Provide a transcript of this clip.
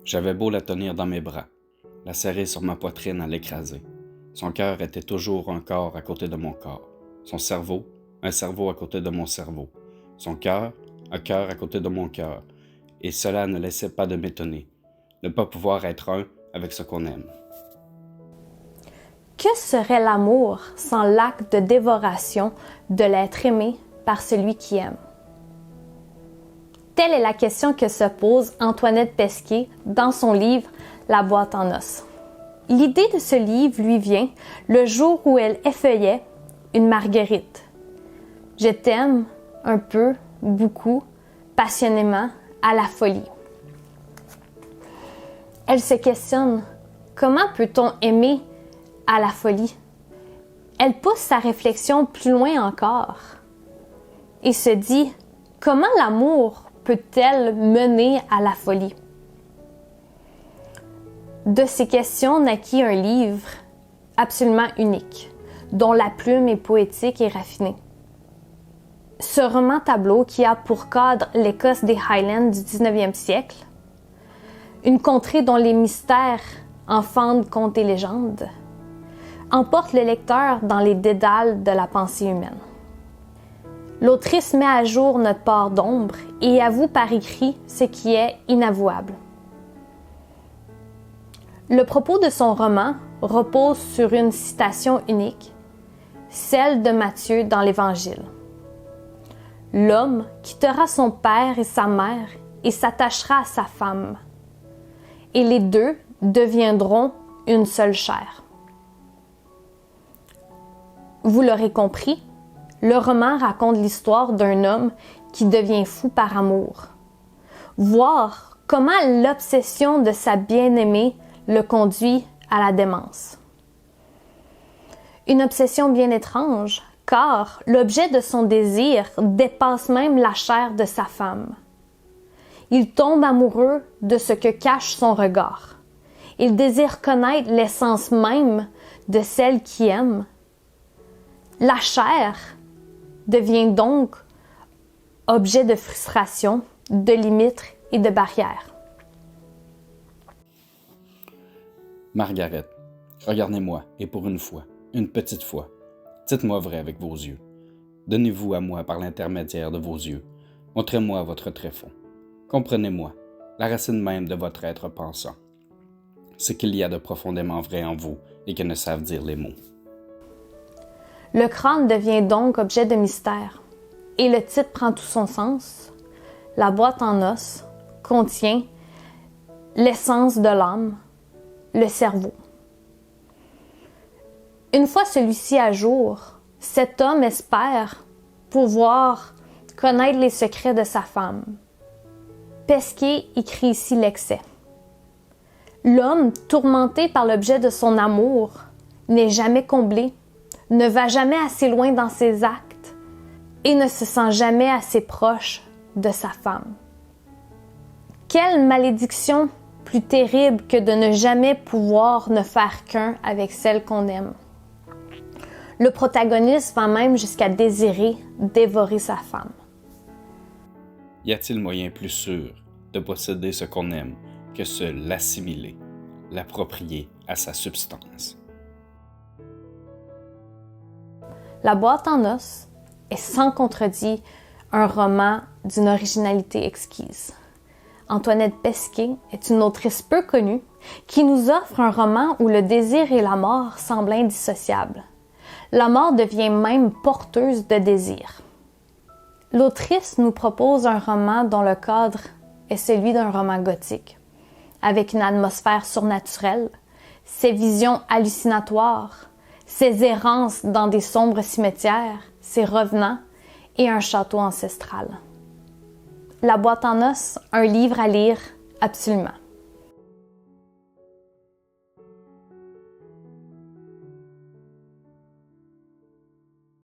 J'avais beau la tenir dans mes bras, la serrer sur ma poitrine à l'écraser. Son cœur était toujours un corps à côté de mon corps. Son cerveau, un cerveau à côté de mon cerveau. Son cœur, un cœur à côté de mon cœur. Et cela ne laissait pas de m'étonner. Ne pas pouvoir être un avec ce qu'on aime. Que serait l'amour sans l'acte de dévoration de l'être aimé par celui qui aime? Telle est la question que se pose Antoinette Pesquet dans son livre « La boîte en os ». L'idée de ce livre lui vient le jour où elle effeuillait une marguerite. Je t'aime un peu, beaucoup, passionnément, à la folie. Elle se questionne, comment peut-on aimer à la folie? Elle pousse sa réflexion plus loin encore et se dit, comment l'amour peut-elle mener à la folie? De ces questions naquit un livre absolument unique, dont la plume est poétique et raffinée. Ce roman tableau qui a pour cadre l'Écosse des Highlands du 19e siècle, une contrée dont les mystères enfantent contes et légendes, emporte le lecteur dans les dédales de la pensée humaine. L'autrice met à jour notre part d'ombre et avoue par écrit ce qui est inavouable. Le propos de son roman repose sur une citation unique, celle de Matthieu dans l'Évangile. L'homme quittera son père et sa mère et s'attachera à sa femme, et les deux deviendront une seule chair. Vous l'aurez compris, le roman raconte l'histoire d'un homme qui devient fou par amour. Voir comment l'obsession de sa bien-aimée le conduit à la démence. Une obsession bien étrange, car l'objet de son désir dépasse même la chair de sa femme. Il tombe amoureux de ce que cache son regard. Il désire connaître l'essence même de celle qui aime. La chair devient donc objet de frustration, de limites et de barrières. Margaret, regardez-moi, et pour une fois, une petite fois, dites-moi vrai avec vos yeux. Donnez-vous à moi par l'intermédiaire de vos yeux. Montrez-moi votre tréfonds. Comprenez-moi, la racine même de votre être pensant. Ce qu'il y a de profondément vrai en vous et que ne savent dire les mots. Le crâne devient donc objet de mystère, et le titre prend tout son sens. La boîte en os contient l'essence de l'âme, le cerveau. Une fois celui-ci à jour, cet homme espère pouvoir connaître les secrets de sa femme. Pesquet écrit ici l'excès. L'homme, tourmenté par l'objet de son amour, n'est jamais comblé, ne va jamais assez loin dans ses actes et ne se sent jamais assez proche de sa femme. Quelle malédiction plus terrible que de ne jamais pouvoir ne faire qu'un avec celle qu'on aime. Le protagoniste va même jusqu'à désirer dévorer sa femme. Y a-t-il moyen plus sûr de posséder ce qu'on aime que se l'assimiler, l'approprier à sa substance? La boîte en os est sans contredit un roman d'une originalité exquise. Antoinette Pesquet est une autrice peu connue qui nous offre un roman où le désir et la mort semblent indissociables. La mort devient même porteuse de désir. L'autrice nous propose un roman dont le cadre est celui d'un roman gothique, avec une atmosphère surnaturelle, ses visions hallucinatoires, ses errances dans des sombres cimetières, ses revenants et un château ancestral. La boîte en os, un livre à lire absolument.